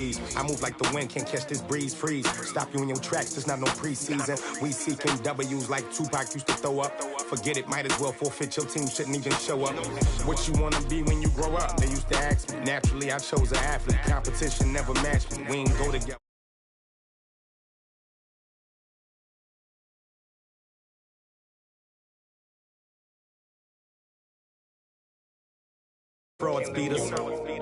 I move like the wind, can't catch this breeze, freeze. Stop you in your tracks, there's not no preseason. We seeking W's like Tupac used to throw up. Forget it, might as well forfeit, your team shouldn't even show up. What you wanna be when you grow up? They used to ask me. Naturally, I chose an athlete. Competition never matched me. We ain't go together. Frauds beat us.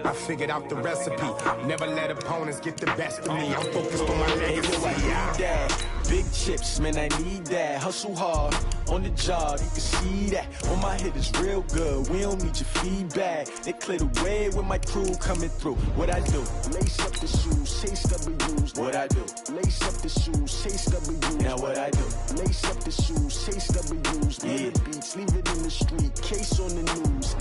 I figured out the recipe. Never let opponents get the best of me. I'm focused on my legacy. Big chips, man, I need that. Hustle hard on the job, you can see that. On my head is real good. We don't need your feedback. They clear the way with my crew coming through. What I do? Lace up the shoes, chase W's. What I do? Lace up the shoes, chase W's. Now what I do? Lace up the shoes, chase W's. Yeah, beats, leave it in the street. Case on the news.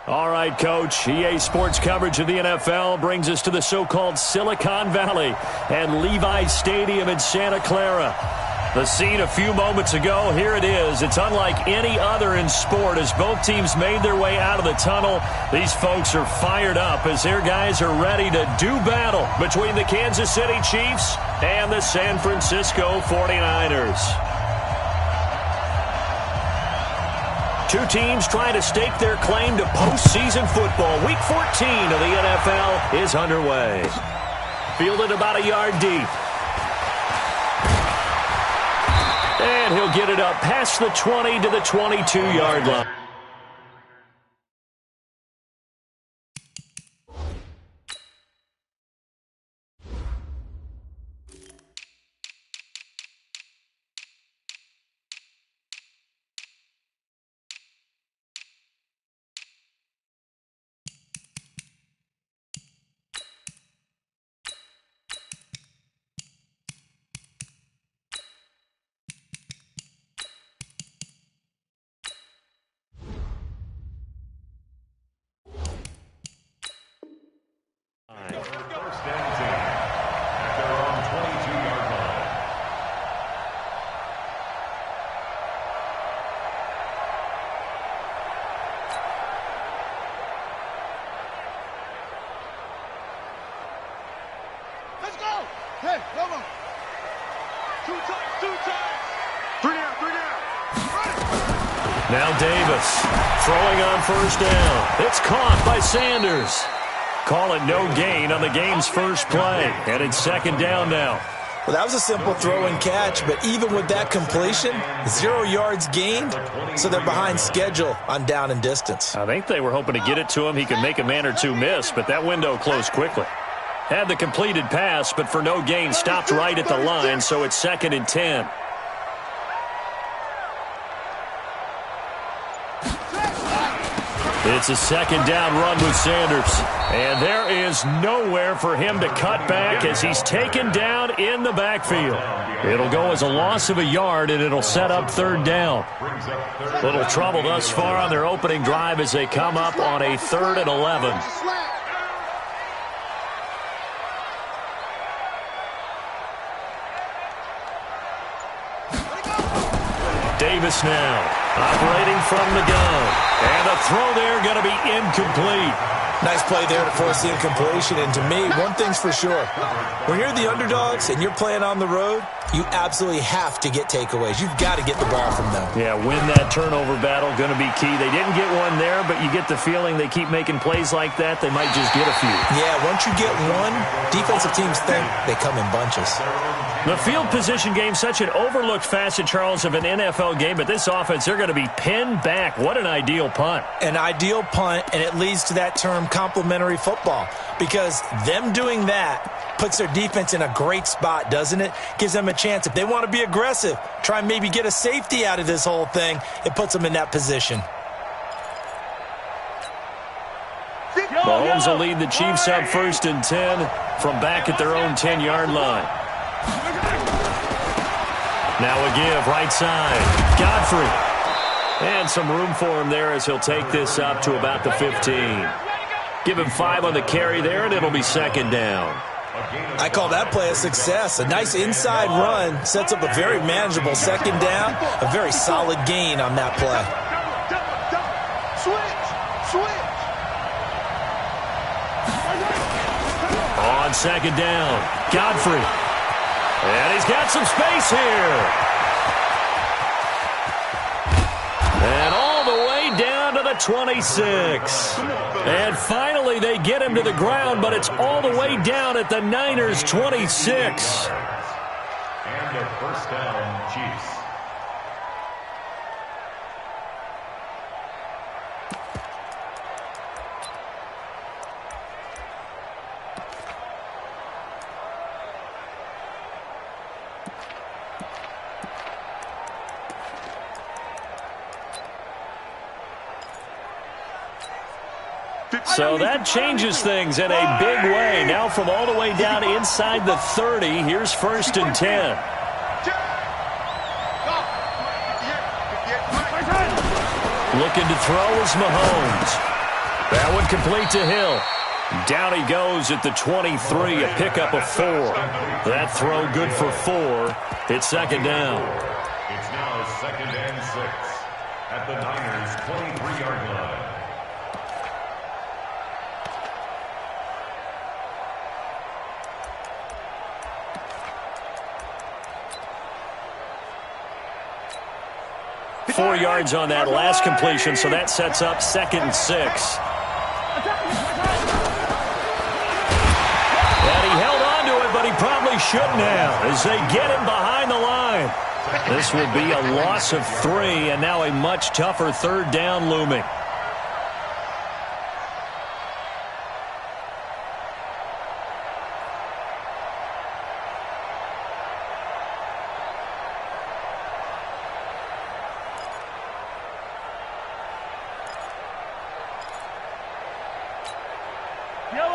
All right, Coach. EA Sports coverage of the NFL brings us to the so-called Silicon Valley and Levi's Stadium in Santa Clara. The scene a few moments ago, here it is. It's unlike any other in sport as both teams made their way out of the tunnel. These folks are fired up as their guys are ready to do battle between the Kansas City Chiefs and the San Francisco 49ers. Two teams trying to stake their claim to postseason football. Week 14 of the NFL is underway. Fielded about a yard deep. And he'll get it up past the 20 to the 22-yard line. Hey, come on. Two times. Three down. Now Davis throwing on first down. It's caught by Sanders. Call it no gain on the game's first play. And it's second down now. Well, that was a simple throw and catch, but even with that completion, 0 yards gained, so they're behind schedule on down and distance. I think they were hoping to get it to him. He could make a man or two miss, but that window closed quickly. Had the completed pass, but for no gain, stopped right at the line, so it's 2nd and 10. It's a second down run with Sanders. And there is nowhere for him to cut back as he's taken down in the backfield. It'll go as a loss of a yard, and it'll set up third down. Little trouble thus far on their opening drive as they come up on a 3rd and 11. Davis now, operating from the gun. And the throw there going to be incomplete. Nice play there to force the incompletion. And to me, one thing's for sure. When you're the underdogs and you're playing on the road, you absolutely have to get takeaways. You've got to get the ball from them. Yeah, win that turnover battle, going to be key. They didn't get one there, but you get the feeling they keep making plays like that, they might just get a few. Yeah, once you get one, defensive teams think they come in bunches. The field position game, such an overlooked facet, Charles, of an NFL game, but this offense, they're going to be pinned back. What an ideal punt. An ideal punt, and it leads to that term complementary football, because them doing that puts their defense in a great spot, doesn't it? Gives them a chance. If they want to be aggressive, try and maybe get a safety out of this whole thing, it puts them in that position. Mahomes will lead the Chiefs up 1st and 10 from back at their own 10-yard line. Now a give, right side. Godfrey. And some room for him there as he'll take this up to about the 15. Give him 5 on the carry there, and it'll be 2nd down. I call that play a success. A nice inside run sets up a very manageable 2nd down. A very solid gain on that play. On 2nd down, Godfrey. And he's got some space here. And all the way down to the 26. And finally they get him to the ground, but it's all the way down at the Niners' 26. And a 1st down, Chiefs. So that changes things in a big way. Now from all the way down inside the 30, here's 1st and 10. Looking to throw is Mahomes. That one complete to Hill. Down he goes at the 23, a pickup of 4. That throw good for 4. It's 2nd down. It's now 2nd and 6 at the Niners' 23-yard line. Four yards on that last completion, so that sets up 2nd and 6. And he held on to it, but he probably shouldn't have as they get him behind the line. This will be a loss of 3, and now a much tougher 3rd down looming.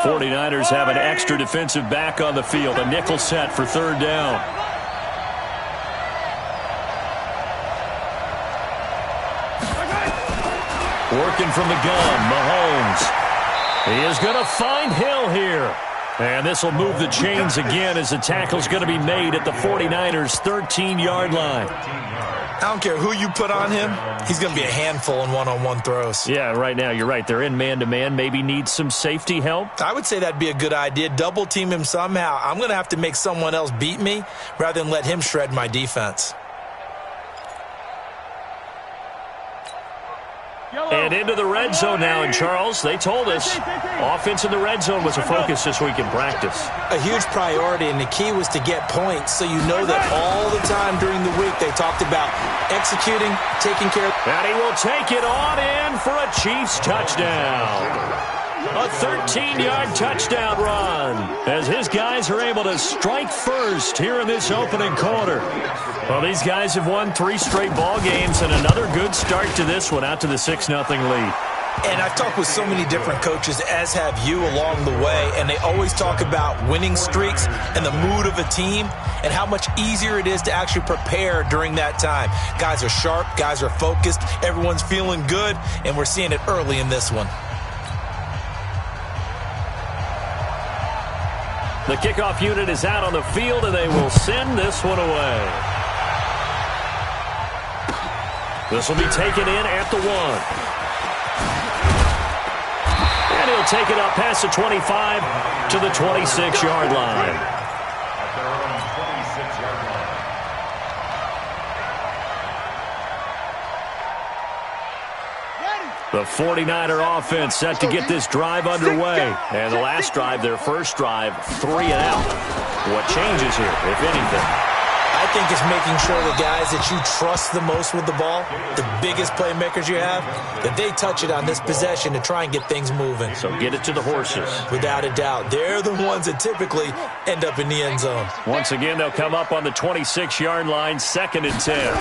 The 49ers have an extra defensive back on the field, a nickel set for 3rd down. Working from the gun, Mahomes. He is going to find Hill here. And this will move the chains again as the tackle's going to be made at the 49ers' 13-yard line. I don't care who you put on him. He's going to be a handful in one-on-one throws. Yeah, right now, you're right. They're in man-to-man. Maybe needs some safety help. I would say that'd be a good idea. Double team him somehow. I'm going to have to make someone else beat me rather than let him shred my defense. And into the red zone now, and Charles, they told us offense in the red zone was a focus this week in practice. A huge priority, and the key was to get points, so you know that all the time during the week they talked about executing, taking care of. And he will take it on in for a Chiefs touchdown. A 13-yard touchdown run as his guys are able to strike first here in this opening quarter. Well, these guys have won 3 straight ball games and another good start to this one out to the 6-0 lead. And I've talked with so many different coaches, as have you, along the way, and they always talk about winning streaks and the mood of a team and how much easier it is to actually prepare during that time. Guys are sharp, guys are focused, everyone's feeling good, and we're seeing it early in this one. The kickoff unit is out on the field, and they will send this one away. This will be taken in at the 1. And he'll take it up past the 25 to the 26-yard line. At their own 26-yard line. The 49er offense set to get this drive underway. And the last drive, their first drive, 3 and out. What changes here, if anything? I think it's making sure the guys that you trust the most with the ball, the biggest playmakers you have, that they touch it on this possession to try and get things moving. So get it to the horses. Without a doubt. They're the ones that typically end up in the end zone. Once again, they'll come up on the 26-yard line, 2nd and 10.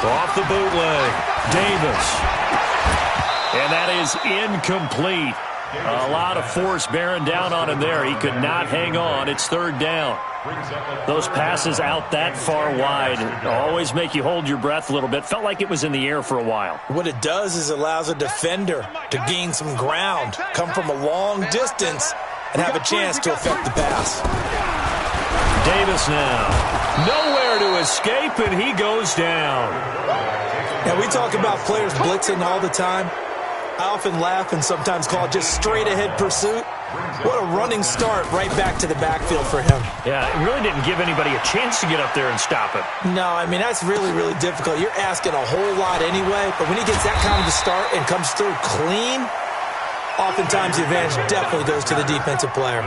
Off the bootleg, Davis. And that is incomplete. A lot of force bearing down on him there. He could not hang on. It's third down. Those passes out that far wide always make you hold your breath a little bit. Felt like it was in the air for a while. What it does is it allows a defender to gain some ground, come from a long distance, and have a chance to affect the pass. Davis now. Nowhere to escape, and he goes down. Now, we talk about players blitzing all the time. I often laugh and sometimes call it just straight-ahead pursuit. What a running start right back to the backfield for him. Yeah, it really didn't give anybody a chance to get up there and stop him. No, I mean, that's really, really difficult. You're asking a whole lot anyway, but when he gets that kind of a start and comes through clean, oftentimes the advantage definitely goes to the defensive player.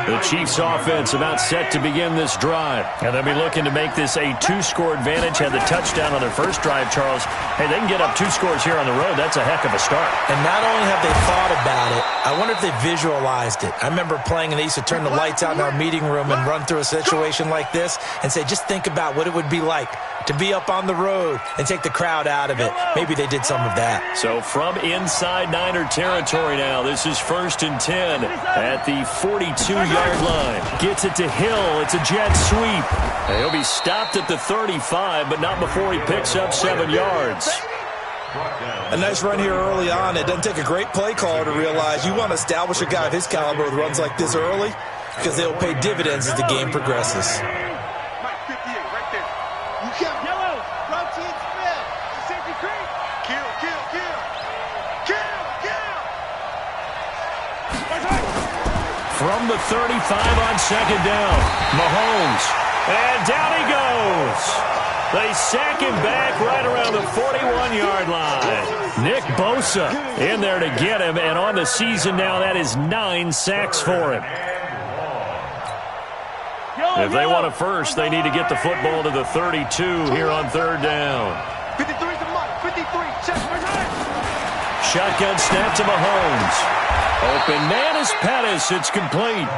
The Chiefs offense about set to begin this drive. And they'll be looking to make this a two-score advantage. Had the touchdown on their first drive, Charles. Hey, they can get up 2 scores here on the road. That's a heck of a start. And not only have they thought about it, I wonder if they visualized it. I remember playing and they used to turn the lights out in our meeting room and run through a situation like this and say, just think about what it would be like to be up on the road and take the crowd out of it. Maybe they did some of that. So from inside Niner territory now, this is 1st and 10 at the 42-yard line. Gets it to Hill. It's a jet sweep. And he'll be stopped at the 35, but not before he picks up 7 yards. A nice run here early on. It doesn't take a great play caller to realize you want to establish a guy of his caliber with runs like this early because they'll pay dividends as the game progresses. From the 35 on 2nd down, Mahomes, and down he goes. They sack him back right around the 41-yard line. Nick Bosa in there to get him, and on the season now, that is 9 sacks for him. If they want a first, they need to get the football to the 32 here on 3rd down. 53's a mark. 53, check. Shotgun snap to Mahomes. Open man is Pettis. It's complete.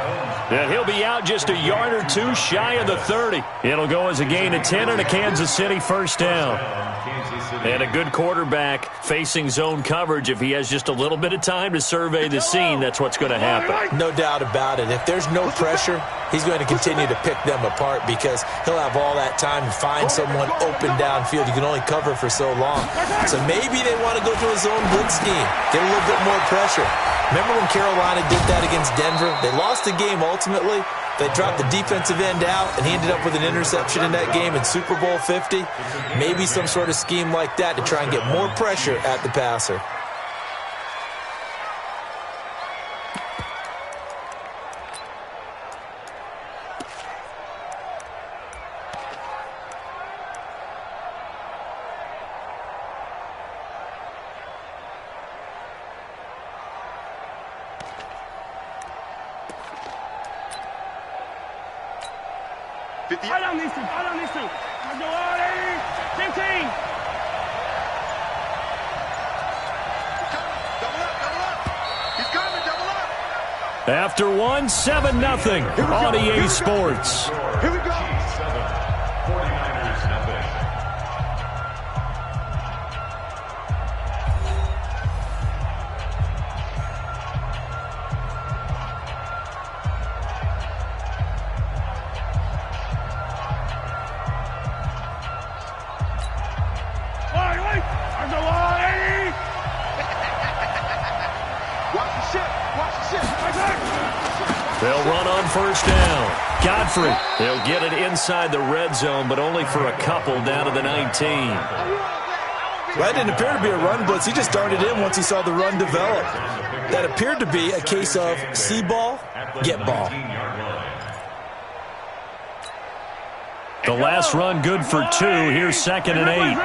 And he'll be out just a yard or 2 shy of the 30. It'll go as a gain of 10 and a Kansas City first down. And a good quarterback facing zone coverage. If he has just a little bit of time to survey the scene, that's what's going to happen. No doubt about it. If there's no pressure, he's going to continue to pick them apart because he'll have all that time to find someone open downfield. You can only cover for so long. So maybe they want to go to a zone blitz scheme, get a little bit more pressure. Remember when Carolina did that against Denver? They lost the game ultimately. They dropped the defensive end out, and he ended up with an interception in that game in Super Bowl 50. Maybe some sort of scheme like that to try and get more pressure at the passer. I don't need to. Let's go, 15. He's coming, double up. After 1, 7-0 on EA Sports. Here we go. 49ers nothing. They'll run on first down. Godfrey, he'll get it inside the red zone, but only for a couple down to the 19. Well, that didn't appear to be a run blitz. He just darted in once he saw the run develop. That appeared to be a case of see ball, get ball. The last run good for 2. Here's 2nd and 8.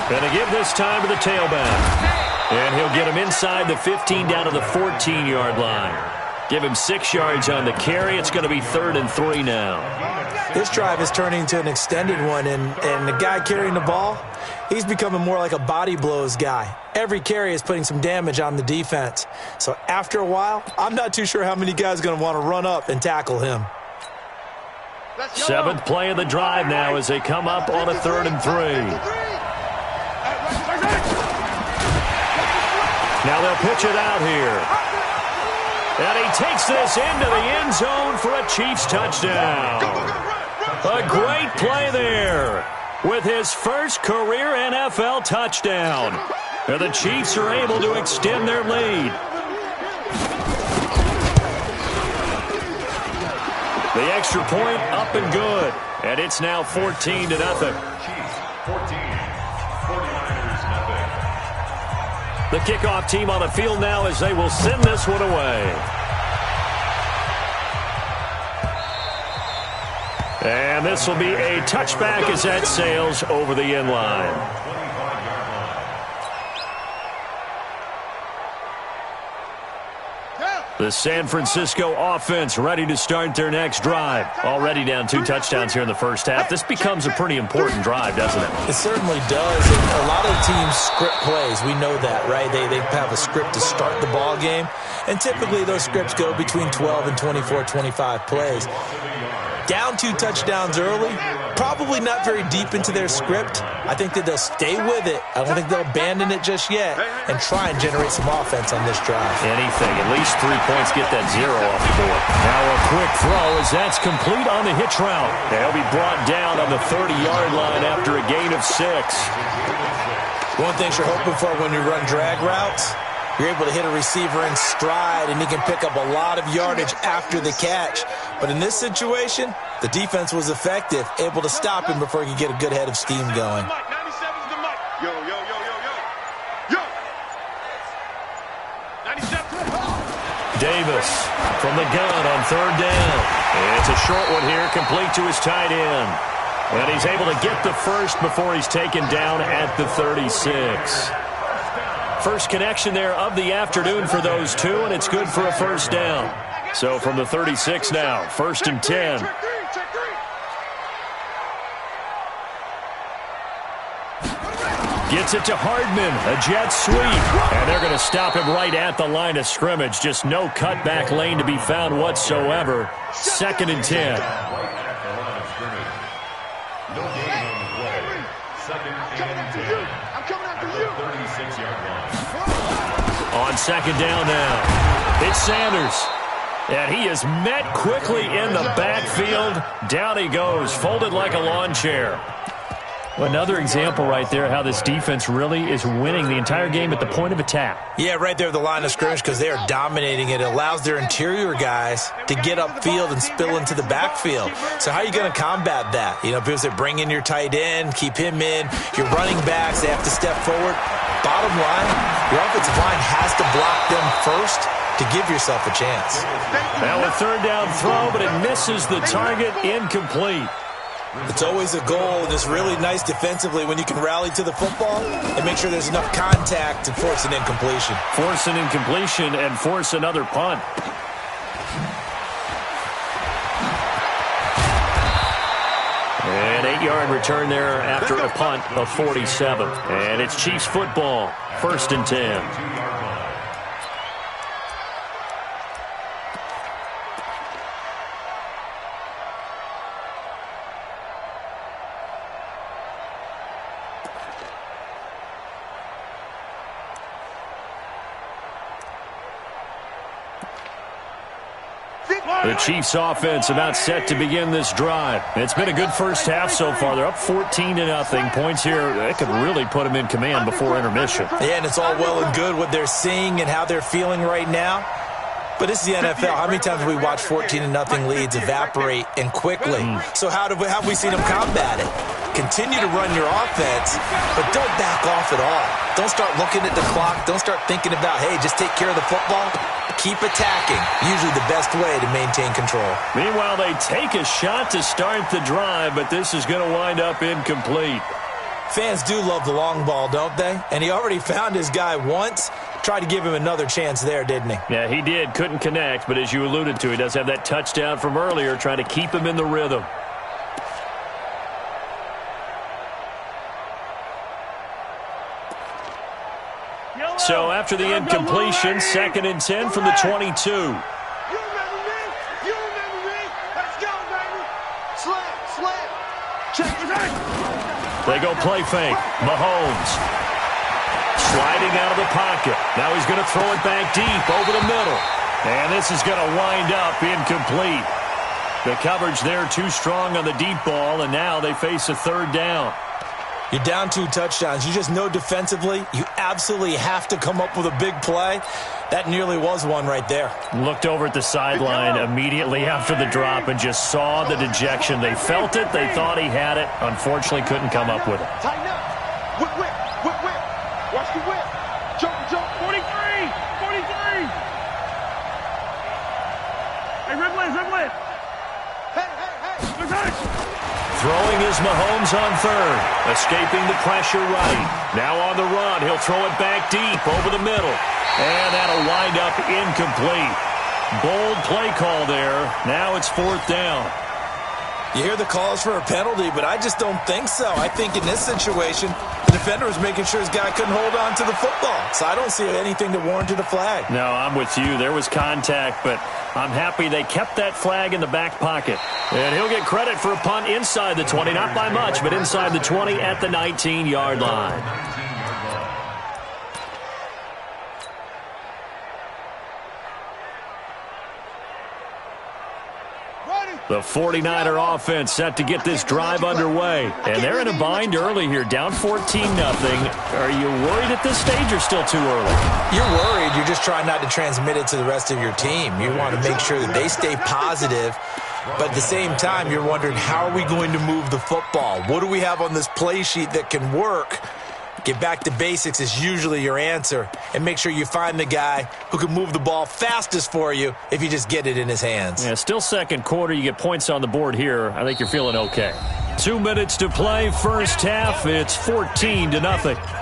Gonna give this time to the tailback. And he'll get him inside the 15 down to the 14-yard line. Give him 6 yards on the carry. It's going to be 3rd and 3 now. This drive is turning into an extended one, and the guy carrying the ball, he's becoming more like a body blows guy. Every carry is putting some damage on the defense. So after a while, I'm not too sure how many guys are going to want to run up and tackle him. Seventh play of the drive now as they come up on a 3rd and 3. Now they'll pitch it out here. And he takes this into the end zone for a Chiefs touchdown. A great play there with his first career NFL touchdown. And the Chiefs are able to extend their lead. The extra point up and good. And it's now 14-0. Chiefs 14, 49ers nothing. The kickoff team on the field now as they will send this one away. And this will be a touchback as that sails over the end line. 25-yard line. The San Francisco offense ready to start their next drive. Already down 2 touchdowns here in the first half. This becomes a pretty important drive, doesn't it? It certainly does. And a lot of teams script plays. We know that, right? They have a script to start the ball game. And typically those scripts go between 12 and 24, 25 plays. Down 2 touchdowns early, probably not very deep into their script. I think that they'll stay with it. I don't think they'll abandon it just yet and try and generate some offense on this drive. Anything, at least 3 points, get that 0 off the board. Now a quick throw as that's complete on the hitch route. They'll be brought down on the 30-yard line after a gain of 6. One thing you're hoping for when you run drag routes, you're able to hit a receiver in stride, and he can pick up a lot of yardage after the catch. But in this situation, the defense was effective, able to stop him before he could get a good head of steam going. 97's the mic. Yo, yo, yo, yo, yo. Yo. 97. Davis from the gun on 3rd down. It's a short one here, complete to his tight end. And he's able to get the first before he's taken down at the 36. First connection there of the afternoon for those two, and it's good for a first down. So from the 36 now, 1st and 10. Gets it to Hardman, a jet sweep. And they're going to stop him right at the line of scrimmage. Just no cutback lane to be found whatsoever. 2nd and 10. No gain on the play. 2nd and 10. I'm coming after you. 36-yard line. On 2nd down now, it's Sanders. And he is met quickly in the backfield. Down he goes, folded like a lawn chair. Another example right there how this defense really is winning the entire game at the point of attack. Yeah, right there at the line of scrimmage because they are dominating it. It allows their interior guys to get upfield and spill into the backfield. So how are you going to combat that? You know, people say bring in your tight end, keep him in. Your running backs, they have to step forward. Bottom line, your offensive line has to block them first to give yourself a chance. Now a 3rd down throw, but it misses the target, incomplete. It's always a goal, and it's really nice defensively when you can rally to the football and make sure there's enough contact to force an incompletion. Force an incompletion and force another punt. An 8-yard return there after a punt of 47. And it's Chiefs football, 1st and 10. The Chiefs offense about set to begin this drive. It's been a good first half so far. They're up 14-0. Points here, they could really put them in command before intermission. Yeah, and it's all well and good what they're seeing and how they're feeling right now. But it's the NFL. How many times have we watched 14-0 leads evaporate and quickly? So how have we seen them combat it? Continue to run your offense, but don't back off at all. Don't start looking at the clock. Don't start thinking about, hey, just take care of the football. Keep attacking. Usually the best way to maintain control. Meanwhile, they take a shot to start the drive, but this is going to wind up incomplete. Fans do love the long ball, don't they? And he already found his guy once. Tried to give him another chance there, didn't he? Yeah, he did. Couldn't connect, but as you alluded to, he does have that touchdown from earlier, trying to keep him in the rhythm. So after the incompletion, 2nd and 10 from the 22. You remember me? You remember me? Let's go, baby. Slow They go play fake. Mahomes sliding out of the pocket. Now he's going to throw it back deep over the middle. And this is going to wind up incomplete. The coverage there too strong on the deep ball, and now they face a third down. You're down 2 touchdowns. You just know defensively you absolutely have to come up with a big play. That nearly was one right there. Looked over at the sideline immediately after the drop and just saw the dejection. They felt it. They thought he had it. Unfortunately, couldn't come up with it. Tighten up. Whip, whip, whip, whip. Watch the whip. Jump, jump. 43. 43. Hey, Ripley. Hey, hey, hey. Throwing is Mahomes on third. Escaping the pressure right. Now on the run. He'll throw it back deep over the middle. And that'll wind up incomplete. Bold play call there. Now it's fourth down. You hear the calls for a penalty, but I just don't think so. I think in this situation, the defender was making sure his guy couldn't hold on to the football. So I don't see anything that warranted a flag. No, I'm with you. There was contact, but I'm happy they kept that flag in the back pocket. And he'll get credit for a punt inside the 20. Not by much, but inside the 20 at the 19-yard line. The 49er offense set to get this drive underway. And they're in a bind early here, down 14-0. Are you worried at this stage or still too early? You're worried. You're just trying not to transmit it to the rest of your team. You want to make sure that they stay positive. But at the same time, you're wondering, how are we going to move the football? What do we have on this play sheet that can work? Get back to basics is usually your answer. And make sure you find the guy who can move the ball fastest for you if you just get it in his hands. Yeah, still second quarter. You get points on the board here. I think you're feeling okay. 2 minutes to play, first half. It's 14-0.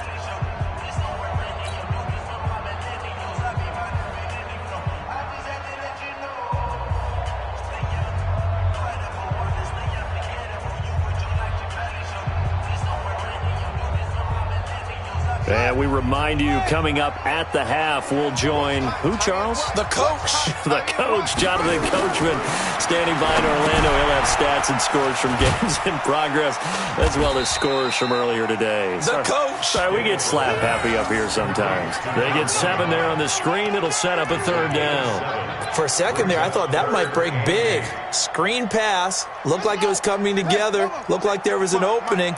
And we remind you, coming up at the half, we'll join who, Charles? The coach. The coach, Jonathan Coachman, standing by in Orlando. He'll have stats and scores from games in progress, as well as scores from earlier today. The coach. Sorry, we get slap happy up here sometimes. They get 7 there on the screen. It'll set up a third down. For a second there, I thought that might break big. Screen pass. Looked like it was coming together. Looked like there was an opening.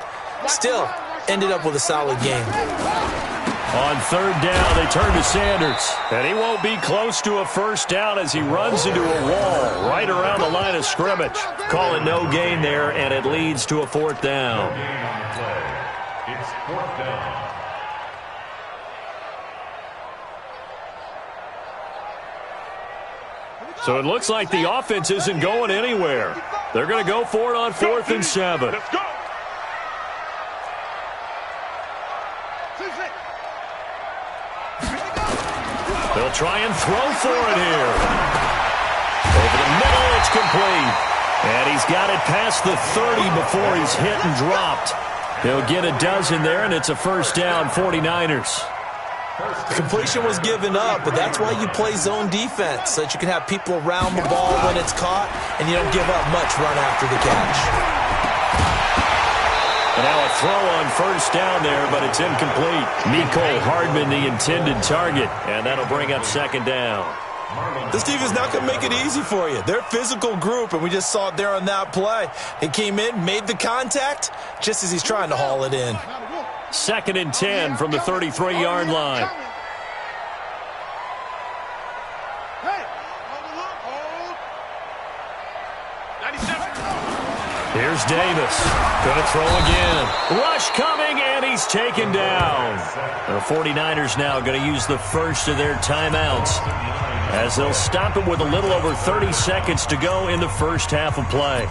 Still, ended up with a solid game. On third down, they turn to Sanders. And he won't be close to a first down as he runs into a wall right around the line of scrimmage. Call it no gain there, and it leads to a fourth down. It's fourth down. So it looks like the offense isn't going anywhere. They're going to go for it on 4th and 7. Let's go. They'll try and throw for it here. Over the middle, it's complete. And he's got it past the 30 before he's hit and dropped. He'll get a dozen there, and it's a first down, 49ers. The completion was given up, but that's why you play zone defense, so that you can have people around the ball when it's caught, and you don't give up much run after the catch. And now a throw on first down there, but it's incomplete. Mecole Hardman, the intended target, and that'll bring up second down. This team is not going to make it easy for you. They're a physical group, and we just saw it there on that play. He came in, made the contact, just as he's trying to haul it in. 2nd and 10 from the 33-yard line. Here's Davis. Going to throw again. Rush coming, and he's taken down. The 49ers now going to use the first of their timeouts as they'll stop it with a little over 30 seconds to go in the first half of play.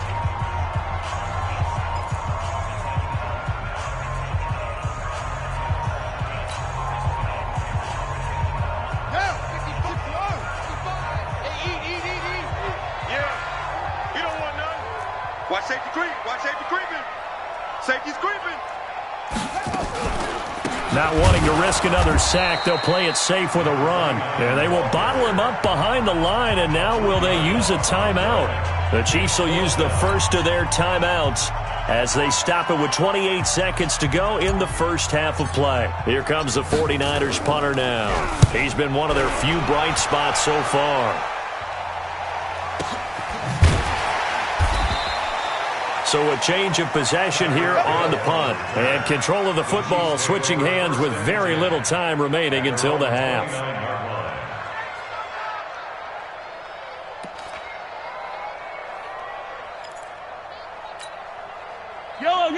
Watch safety creep. Watch safety creeping. Safety's creeping. Not wanting to risk another sack, they'll play it safe with a run. And they will bottle him up behind the line, and now will they use a timeout? The Chiefs will use the first of their timeouts as they stop it with 28 seconds to go in the first half of play. Here comes the 49ers punter now. He's been one of their few bright spots so far. So a change of possession here on the punt. And control of the football switching hands with very little time remaining until the half.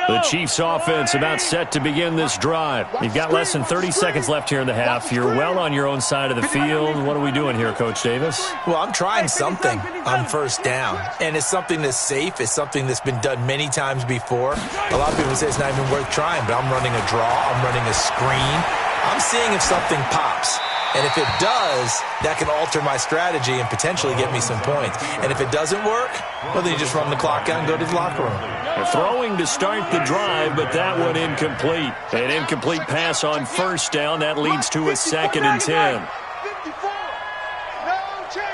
The Chiefs offense about set to begin this drive. You've got less than 30 seconds left here in the half. You're well on your own side of the field. What are we doing here, Coach Davis? Well, I'm trying something on first down, and it's something that's safe. It's something that's been done many times before. A lot of people say it's not even worth trying, but I'm running a draw. I'm running a screen. I'm seeing if something pops. And if it does, that can alter my strategy and potentially get me some points. And if it doesn't work, well, then you just run the clock out and go to the locker room. Throwing to start the drive, but that one incomplete. An incomplete pass on first down. That leads to a 2nd and 10. 54. No chance.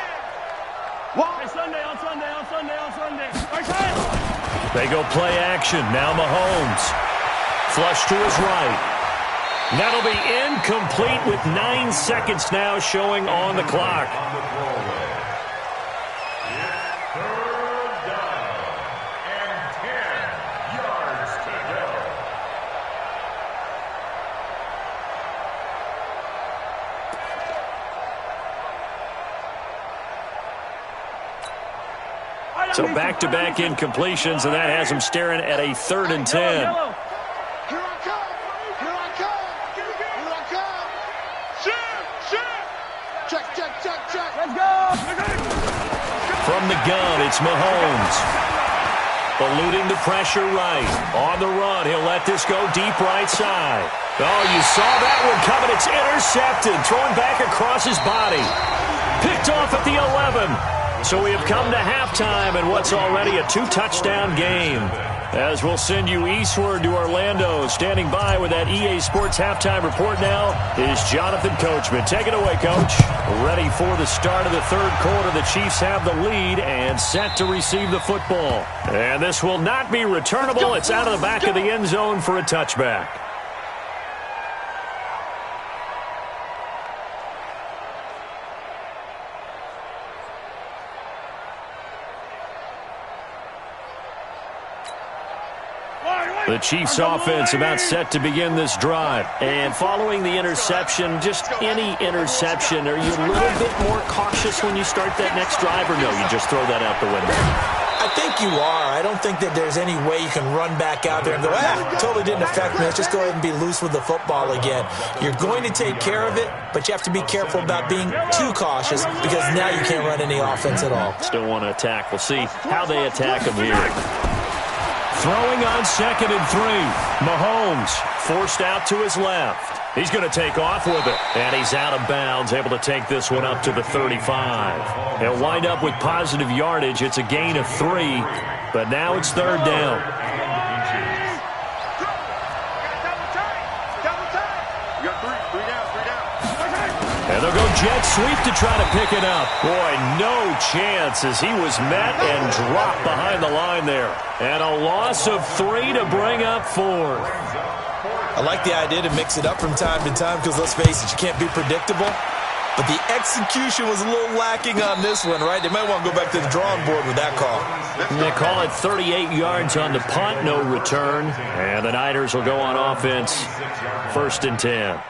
Why? On Sunday. They go play action. Now Mahomes. Flush to his right. That'll be incomplete with 9 seconds now showing on the clock. So back-to-back incompletions, and that has him staring at a 3rd and 10. From the gun, it's Mahomes. Eluding the pressure right. On the run, he'll let this go deep right side. Oh, you saw that one coming. It's intercepted. Thrown back across his body. Picked off at the 11. So we have come to halftime in what's already a 2-touchdown game. As we'll send you eastward to Orlando. Standing by with that EA Sports halftime report now is Jonathan Coachman. Take it away, Coach. Ready for the start of the 3rd quarter. The Chiefs have the lead and set to receive the football. And this will not be returnable. It's out of the back of the end zone for a touchback. The Chiefs offense about set to begin this drive. And following the interception, just any interception, are you a little bit more cautious when you start that next drive, or no, you just throw that out the window? I think you are. I don't think that there's any way you can run back out there and go, totally didn't affect me. Let's just go ahead and be loose with the football again. You're going to take care of it, but you have to be careful about being too cautious because now you can't run any offense at all. Still want to attack. We'll see how they attack them here. Throwing on 2nd and 3. Mahomes forced out to his left. He's going to take off with it. And he's out of bounds, able to take this one up to the 35. He'll wind up with positive yardage. It's a gain of 3, but now it's 3rd down. And they'll go jet sweep to try to pick it up. Boy, no chance as he was met and dropped behind the line there. And a loss of 3 to bring up 4th. I like the idea to mix it up from time to time because, let's face it, you can't be predictable. But the execution was a little lacking on this one, right? They might want to go back to the drawing board with that call. They call it 38 yards on the punt, no return. And the Niners will go on offense, 1st and 10.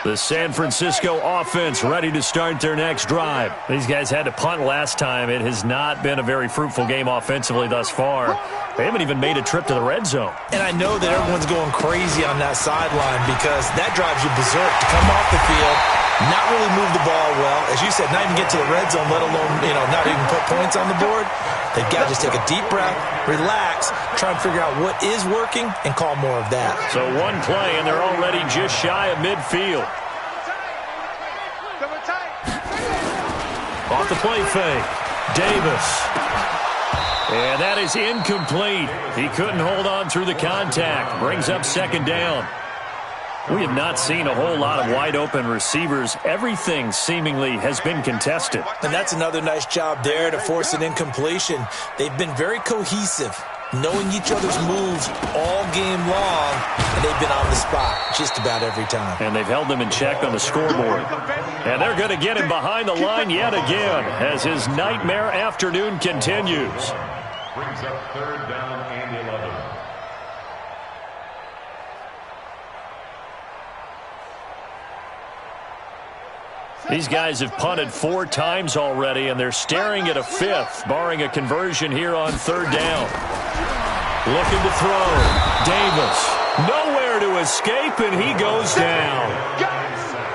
The San Francisco offense ready to start their next drive. These guys had to punt last time. It has not been a very fruitful game offensively thus far. They haven't even made a trip to the red zone. And I know that everyone's going crazy on that sideline because that drives you berserk to come off the field, not really move the ball well. As you said, not even get to the red zone, let alone, not even put points on the board. They've got to just take a deep breath, relax, try and figure out what is working, and call more of that. So one play, and they're already just shy of midfield. Off the play fake, Davis. And that is incomplete. He couldn't hold on through the contact. Brings up 2nd down. We have not seen a whole lot of wide-open receivers. Everything seemingly has been contested. And that's another nice job there to force an incompletion. They've been very cohesive, knowing each other's moves all game long, and they've been on the spot just about every time. And they've held them in check on the scoreboard. And they're going to get him behind the line yet again as his nightmare afternoon continues. Brings up 3rd down and 11. These guys have punted 4 times already, and they're staring at a 5th, barring a conversion here on 3rd down. Looking to throw. Davis. Nowhere to escape, and he goes down.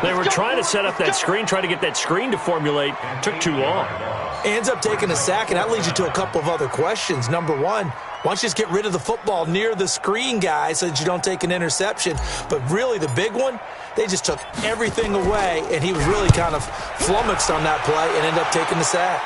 They were trying to set up that screen, trying to get that screen to formulate. Took too long. Ends up taking a sack, and that leads you to a couple of other questions. Number one, why don't you just get rid of the football near the screen guy so that you don't take an interception? But really the big one, they just took everything away, and he was really kind of flummoxed on that play and ended up taking the sack.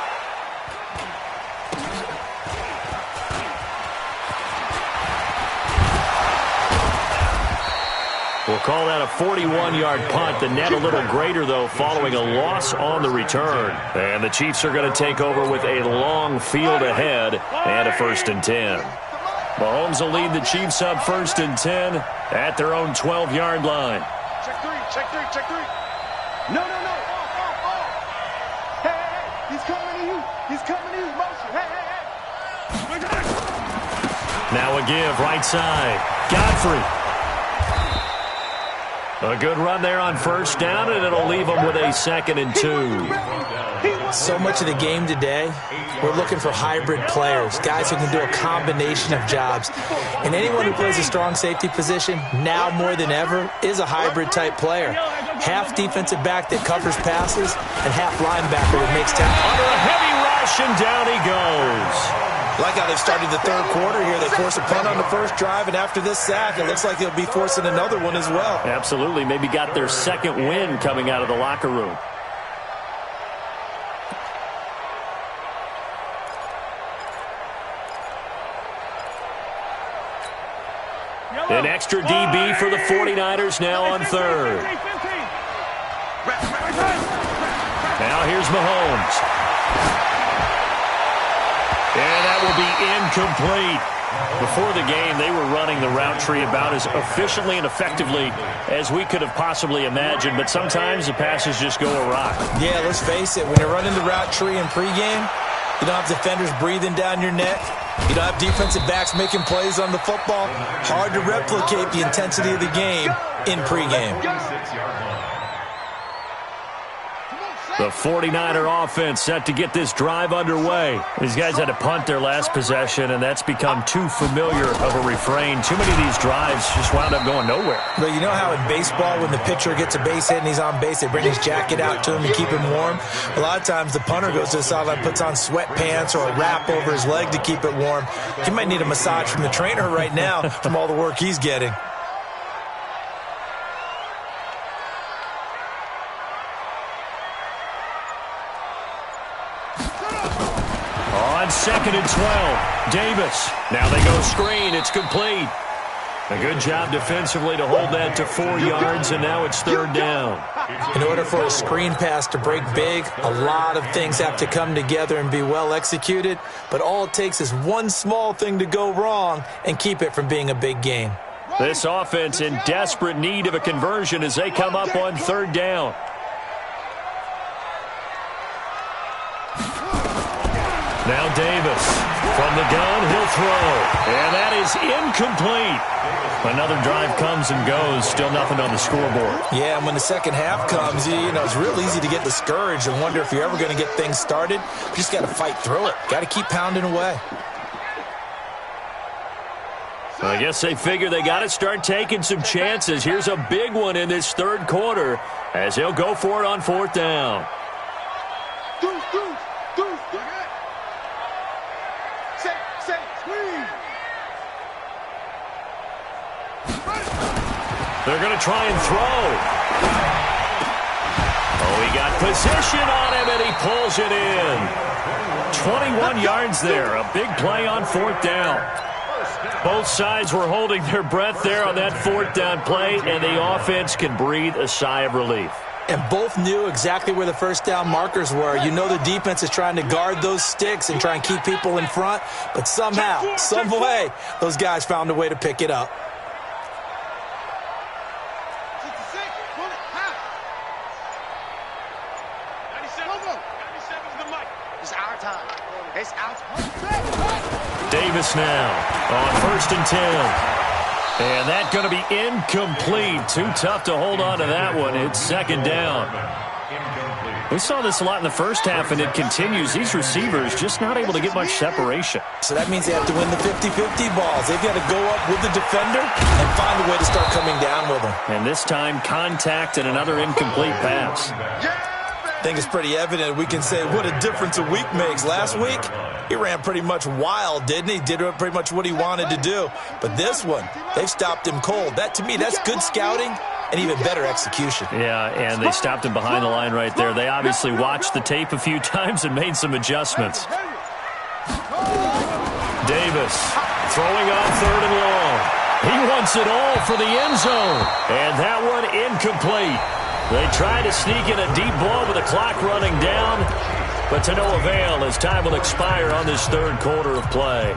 We'll call that a 41-yard punt. The net a little greater, though, following a loss on the return. And the Chiefs are going to take over with a long field ahead and a 1st and 10. Mahomes will lead the Chiefs up 1st and 10 at their own 12-yard line. Check three. No. Hey, he's coming to you. Motion. Hey. Now a give, right side. Godfrey. A good run there on 1st down, and it'll leave them with a 2nd and 2. So much of the game today, we're looking for hybrid players, guys who can do a combination of jobs. And anyone who plays a strong safety position, now more than ever, is a hybrid-type player. Half defensive back that covers passes, and half linebacker that makes tackles. Under a heavy rush, and down he goes. Like how they've started the 3rd quarter here. They force a punt on the 1st drive, and after this sack, it looks like they'll be forcing another one as well. Absolutely. Maybe got their 2nd win coming out of the locker room. An extra DB for the 49ers now on 3rd. Now here's Mahomes. And that will be incomplete. Before the game, they were running the route tree about as efficiently and effectively as we could have possibly imagined, but sometimes the passes just go awry. Yeah, let's face it, when you're running the route tree in pregame, you don't have defenders breathing down your neck. You don't have defensive backs making plays on the football. Hard to replicate the intensity of the game in pregame. The 49er offense set to get this drive underway. These guys had to punt their last possession, and that's become too familiar of a refrain. Too many of these drives just wound up going nowhere. But you know how in baseball, when the pitcher gets a base hit and he's on base, they bring his jacket out to him to keep him warm? A lot of times the punter goes to the sideline, puts on sweatpants or a wrap over his leg to keep it warm. He might need a massage from the trainer right now from all the work he's getting. On 2nd and 12, Davis. Now they go screen. It's complete. A good job defensively to hold that to 4 yards, and now it's 3rd down. In order for a screen pass to break big, a lot of things have to come together and be well executed, but all it takes is one small thing to go wrong and keep it from being a big game. This offense in desperate need of a conversion as they come up on 3rd down. Now Davis from the gun, he'll throw. And that is incomplete. Another drive comes and goes, still nothing on the scoreboard. Yeah, and when the second half comes, you know, it's real easy to get discouraged and wonder if you're ever going to get things started. You just got to fight through it. Got to keep pounding away. I guess they figure they got to start taking some chances. Here's a big one in this 3rd quarter as he'll go for it on 4th down. They're going to try and throw. Oh, he got position on him, and he pulls it in. 21 yards there. A big play on 4th down. Both sides were holding their breath there on that fourth down play, and the offense can breathe a sigh of relief. And both knew exactly where the first down markers were. You know the defense is trying to guard those sticks and try and keep people in front, but somehow, some way, those guys found a way to pick it up. Davis now on 1st and 10. And that's going to be incomplete. Too tough to hold on to that one. It's 2nd down. We saw this a lot in the first half, and it continues. These receivers just not able to get much separation. So that means they have to win the 50-50 balls. They've got to go up with the defender and find a way to start coming down with them. And this time, contact and another incomplete pass. I think it's pretty evident. We can say what a difference a week makes. Last week, he ran pretty much wild, didn't he? Did pretty much what he wanted to do. But this one, they've stopped him cold. That, to me, that's good scouting and even better execution. Yeah, and they stopped him behind the line right there. They obviously watched the tape a few times and made some adjustments. Davis throwing on 3rd and long. He wants it all for the end zone. And that one incomplete. They try to sneak in a deep ball with the clock running down, but to no avail as time will expire on this 3rd quarter of play.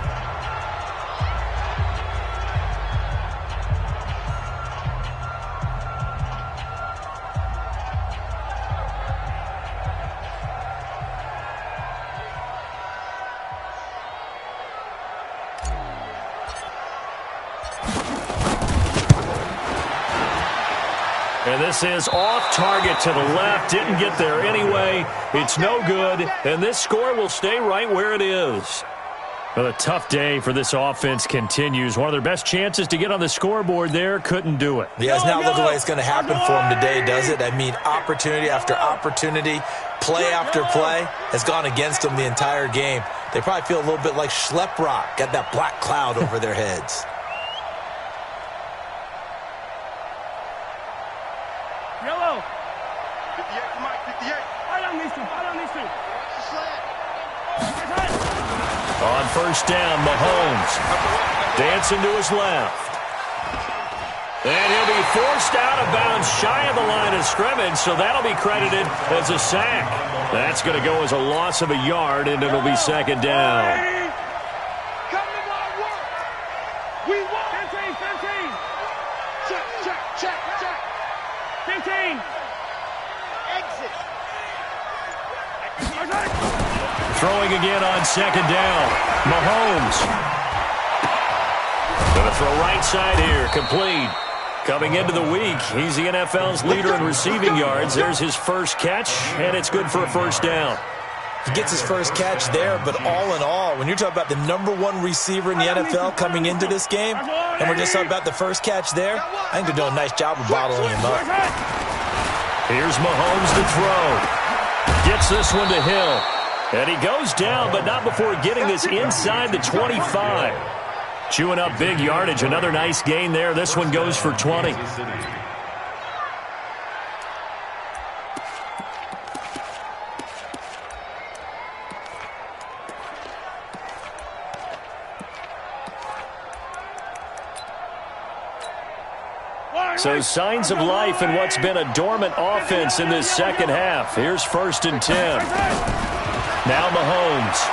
And this is off target to the left. Didn't get there anyway. It's no good. And this score will stay right where it is. Well, a tough day for this offense continues. One of their best chances to get on the scoreboard there. Couldn't do it. Yeah, it's not looking like it's going to happen for them today, does it? I mean, opportunity after opportunity, play after play has gone against them the entire game. They probably feel a little bit like Schlep Rock. Got that black cloud over their heads. Yellow. 58, Mike, 58. Right on these two, right on these two. On 1st down, Mahomes dancing to his left. And he'll be forced out of bounds shy of the line of scrimmage, so that'll be credited as a sack. That's going to go as a loss of a yard, and it'll be 2nd down. Come to my work. We won. 15, 15. Check, check, check, check. 15. Exit. Throwing again on 2nd down. Mahomes. Going to throw right side here. Complete. Coming into the week, he's the NFL's leader in receiving yards. There's his first catch, and it's good for a 1st down. He gets his first catch there, but all in all, when you're talking about the #1 receiver in the NFL coming into this game, and we're just talking about the first catch there, I think they're doing a nice job of bottling him up. Here's Mahomes to throw. Gets this one to Hill. And he goes down, but not before getting this inside the 25. Chewing up big yardage. Another nice gain there. This one goes for 20. So signs of life in what's been a dormant offense in this second half. Here's 1st and 10. Now Mahomes.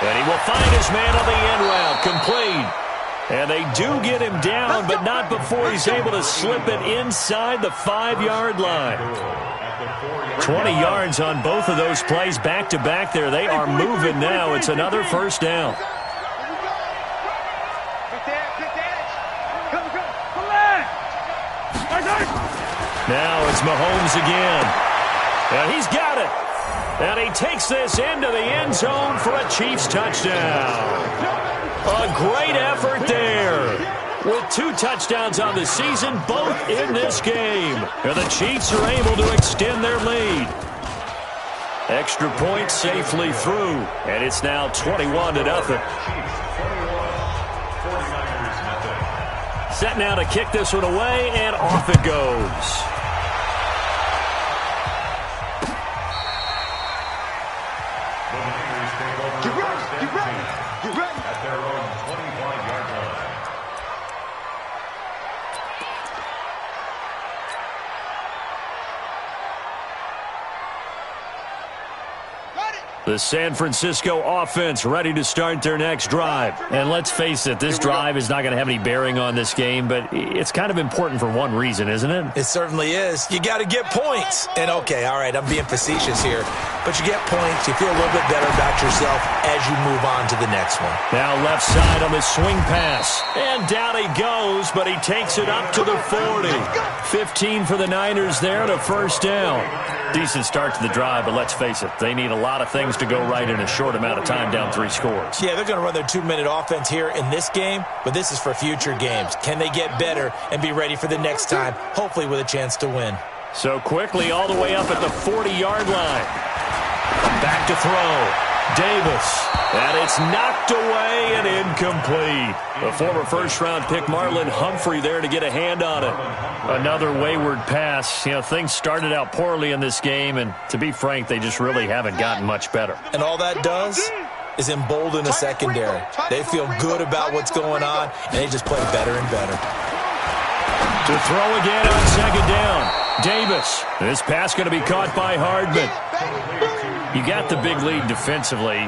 And he will find his man on the end route. Complete. And they do get him down, but not before he's able to slip it inside the 5-yard line. 20 yards on both of those plays back-to-back there. They are moving now. It's another 1st down. Now it's Mahomes again. And he's got it. And he takes this into the end zone for a Chiefs touchdown. A great effort there. With 2 touchdowns on the season, both in this game. And the Chiefs are able to extend their lead. Extra point safely through. And it's now 21-0. Set now to kick this one away, and off it goes. Get ready, get ready, get ready. At their own The San Francisco offense ready to start their next drive. And let's face it, this drive is not going to have any bearing on this game, but it's kind of important for one reason, isn't it? It certainly is. You got to get points. And okay, all right, I'm being facetious here, but you get points, you feel a little bit better about yourself as you move on to the next one. Now left side on the swing pass. And down he goes, but he takes it up to the 40. 15 for the Niners there and a first down. Decent start to the drive, but let's face it, they need a lot of things to go right in a short amount of time, down 3 scores. Yeah, they're going to run their 2-minute offense here in this game, but this is for future games. Can they get better and be ready for the next time, hopefully with a chance to win? So quickly all the way up at the 40-yard line. Back to throw. Davis. And it's knocked away and incomplete. The former first-round pick Marlon Humphrey there to get a hand on it. Another wayward pass. You know, things started out poorly in this game, and to be frank, they just really haven't gotten much better. And all that does is embolden the secondary. They feel good about what's going on, and they just play better and better. To throw again on second down. Davis. This pass going to be caught by Hardman. You got the big lead defensively,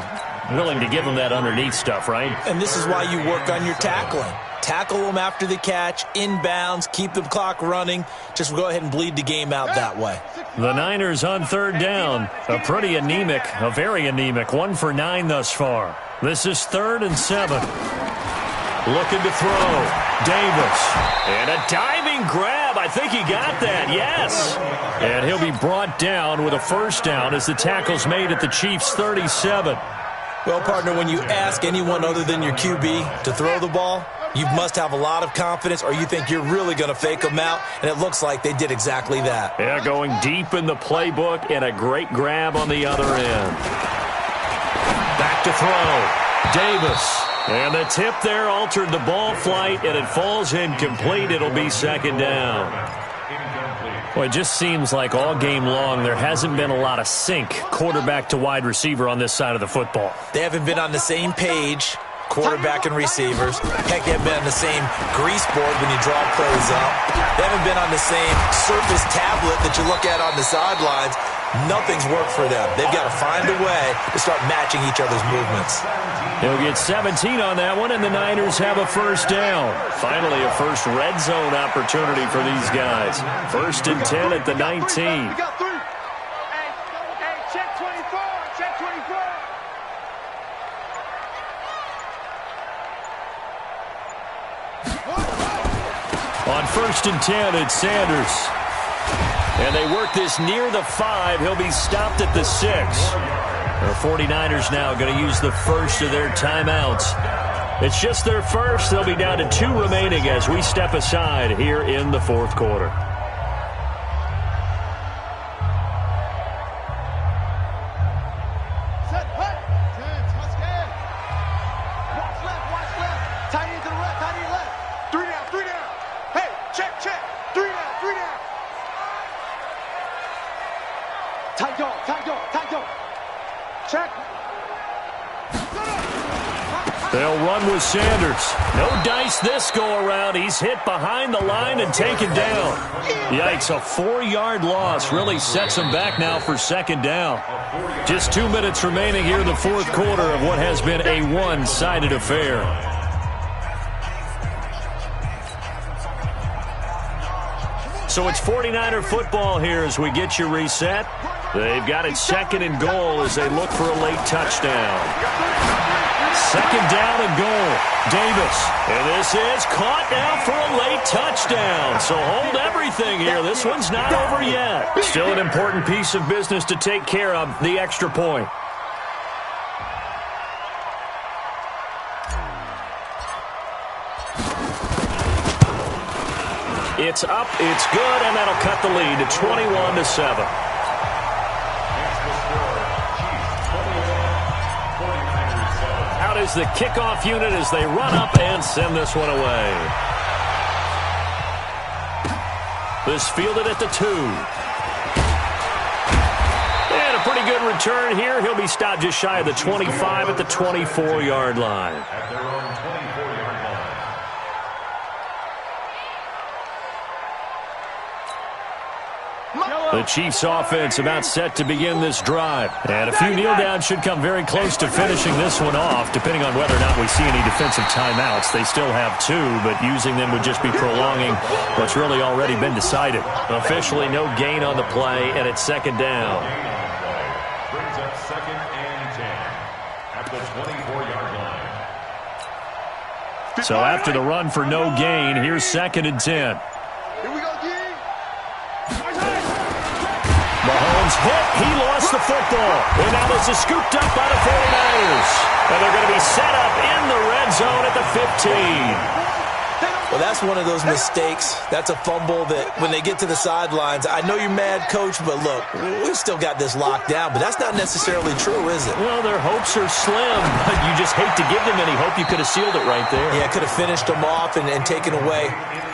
willing to give them that underneath stuff, right? And this is why you work on your tackling. Tackle them after the catch, inbounds, keep the clock running. Just go ahead and bleed the game out that way. The Niners on third down. A very anemic 1 for 9 thus far. This is 3rd and 7. Looking to throw. Davis. And a diving grab. I think he got that. Yes. And he'll be brought down with a first down as the tackle's made at the Chiefs' 37. Well, partner, when you ask anyone other than your QB to throw the ball, you must have a lot of confidence, or you think you're really going to fake them out, and it looks like they did exactly that. Yeah, going deep in the playbook and a great grab on the other end. Back to throw. Davis. And the tip there altered the ball flight, and it falls incomplete. It'll be second down. Well, it just seems like all game long there hasn't been a lot of sync quarterback to wide receiver on this side of the football. They haven't been on the same page, quarterback and receivers. Heck, they haven't been on the same grease board when you draw plays up. They haven't been on the same surface tablet that you look at on the sidelines. Nothing's worked for them. They've got to find a way to start matching each other's movements. He'll get 17 on that one, and the Niners have a first down. Finally, a first red zone opportunity for these guys. 1st and 10 at the 19. We got 3. Hey, check 24. Check 24. On 1st and 10, it's Sanders. And they work this near the 5. He'll be stopped at the 6. The 49ers now going to use the first of their timeouts. It's just their first. They'll be down to 2 remaining as we step aside here in the 4th quarter. Set, hut. Watch left, watch left. Tight end to the left, tight end left. 3 down, 3 down. Hey, check. 3 down, 3 down. Tight dog. Check. They'll run with Sanders. No dice this go-around. He's hit behind the line and taken down. Yikes, a 4-yard loss really sets him back now for second down. Just 2 minutes remaining here in the 4th quarter of what has been a one-sided affair. So it's 49er football here as we get you reset. They've got it 2nd and goal as they look for a late touchdown. 2nd down and goal. Davis. And this is caught now for a late touchdown. So hold everything here. This one's not over yet. Still an important piece of business to take care of, the extra point. It's up, it's good, and that'll cut the lead to 21-7. Out is the kickoff unit as they run up and send this one away. This fielded at the 2. And a pretty good return here. He'll be stopped just shy of the 25 at the 24-yard line. At their own 24-yard line. Yellow. The Chiefs offense about set to begin this drive. And a few kneel downs should come very close to finishing this one off, depending on whether or not we see any defensive timeouts. They still have 2, but using them would just be prolonging what's really already been decided. Officially no gain on the play, and it's second down. Brings up 2nd and 10 at the 24-yard line. So after the run for no gain, here's 2nd and 10. Mahomes hit. He lost the football. And now this is scooped up by the 49ers. And they're going to be set up in the red zone at the 15. Well, that's one of those mistakes. That's a fumble that when they get to the sidelines, I know you're mad, Coach, but look, we still got this locked down. But that's not necessarily true, is it? Well, their hopes are slim, but you just hate to give them any hope. You could have sealed it right there. Yeah, could have finished them off and taken away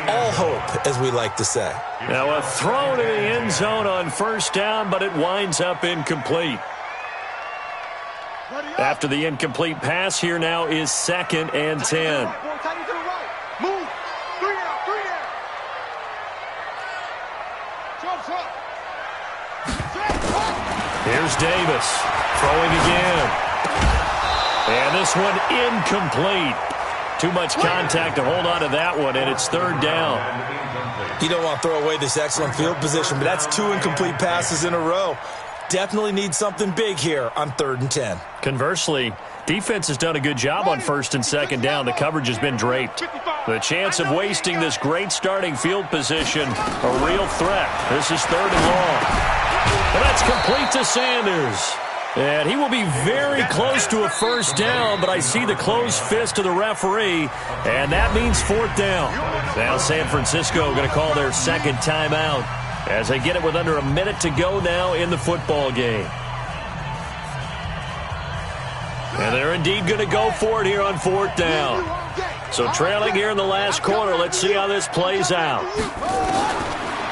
all hope, as we like to say. Now a throw to the end zone on first down, but it winds up incomplete. After the incomplete pass, here now is 2nd and 10. Move. 3 down. Here's Davis throwing again. And this one incomplete. Too much contact to hold on to that one, and it's 3rd down. You don't want to throw away this excellent field position, but that's 2 incomplete passes in a row. Definitely need something big here on 3rd and 10. Conversely, defense has done a good job on 1st and 2nd down. The coverage has been draped. The chance of wasting this great starting field position, a real threat. This is 3rd and long. And that's complete to Sanders. And he will be very close to a first down, but I see the closed fist of the referee, and that means 4th down. Now San Francisco going to call their 2nd timeout as they get it with under a minute to go now in the football game. And they're indeed going to go for it here on 4th down. So trailing here in the last quarter, let's see how this plays out.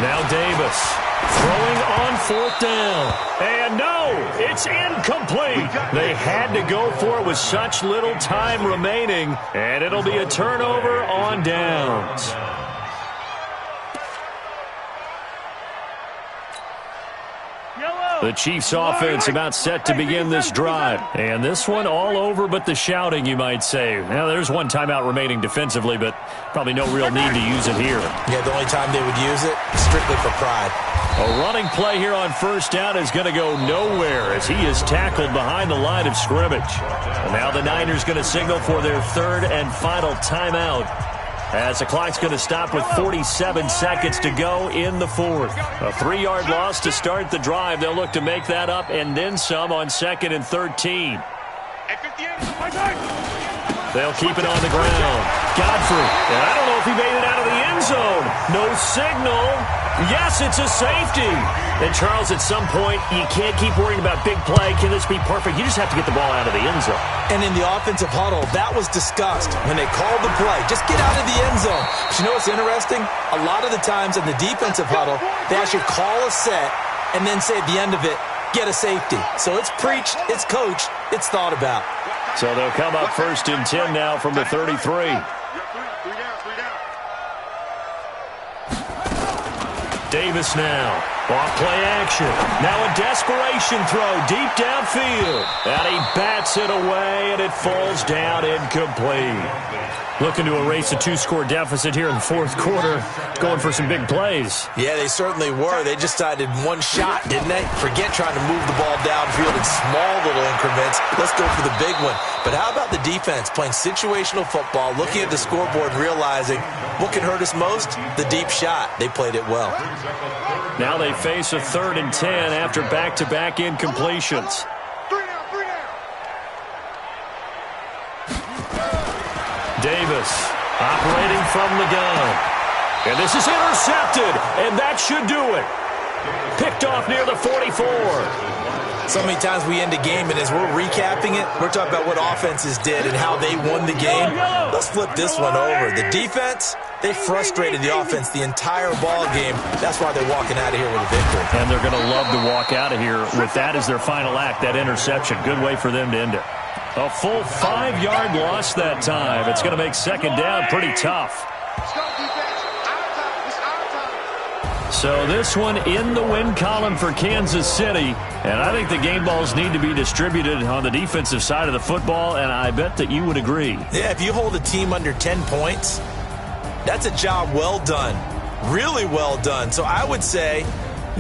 Now Davis throwing on 4th down. And no, it's incomplete. They had to go for it with such little time remaining, and it'll be a turnover on downs. The Chiefs offense about set to begin this drive. And this one all over but the shouting, you might say. Now, there's one timeout remaining defensively, but probably no real need to use it here. Yeah, the only time they would use it, strictly for pride. A running play here on first down is going to go nowhere as he is tackled behind the line of scrimmage. And now the Niners going to signal for their 3rd and final timeout, as the clock's going to stop with 47 seconds to go in the 4th. A 3-yard loss to start the drive. They'll look to make that up and then some on 2nd and 13. They'll keep it on the ground. Godfrey, and I don't know if he made it out of the end zone. No signal. Yes, it's a safety. And, Charles, at some point, you can't keep worrying about big play. Can this be perfect? You just have to get the ball out of the end zone. And in the offensive huddle, that was discussed when they called the play. Just get out of the end zone. But you know what's interesting? A lot of the times in the defensive huddle, they actually call a set and then say at the end of it, get a safety. So it's preached, it's coached, it's thought about. So they'll come up 1st and 10 now from the 33. Davis now. Off play action. Now a desperation throw deep downfield. And he bats it away, and it falls down incomplete. Looking to erase a 2-score deficit here in the 4th quarter. Going for some big plays. Yeah, they certainly were. They just decided one shot, didn't they? Forget trying to move the ball downfield in small little increments. Let's go for the big one. But how about the defense playing situational football, looking at the scoreboard, realizing what can hurt us most? The deep shot. They played it well. Now they face a 3rd and 10 after back-to-back incompletions. Davis operating from the gun. And this is intercepted, and that should do it. Picked off near the 44. So many times we end a game, and as we're recapping it, we're talking about what offenses did and how they won the game. Let's flip this one over. The defense, they frustrated the offense the entire ball game. That's why they're walking out of here with a victory. And they're going to love to walk out of here with that as their final act, that interception. Good way for them to end it. A full 5-yard loss that time. It's going to make 2nd down pretty tough. So this one in the win column for Kansas City. And I think the game balls need to be distributed on the defensive side of the football, and I bet that you would agree. Yeah, if you hold a team under 10 points, that's a job well done. Really well done. So I would say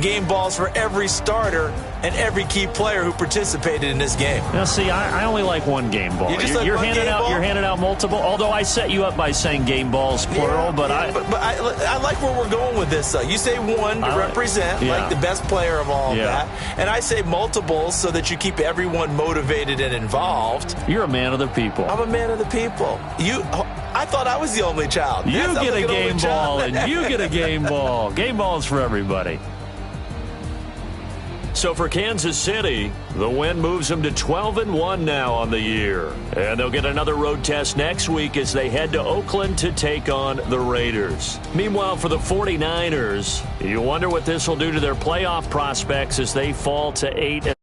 game balls for every starter and every key player who participated in this game. Now, see, I only like one game ball. You're handing out multiple. Although I set you up by saying game balls plural, but I like where we're going with this. You say one to represent like the best player of all of that, and I say multiples so that you keep everyone motivated and involved. You're a man of the people. I'm a man of the people. I thought I was the only child. You get a game ball, and you get a game ball. Game balls for everybody. So for Kansas City, the win moves them to 12-1 now on the year. And they'll get another road test next week as they head to Oakland to take on the Raiders. Meanwhile, for the 49ers, you wonder what this will do to their playoff prospects as they fall to 8-5.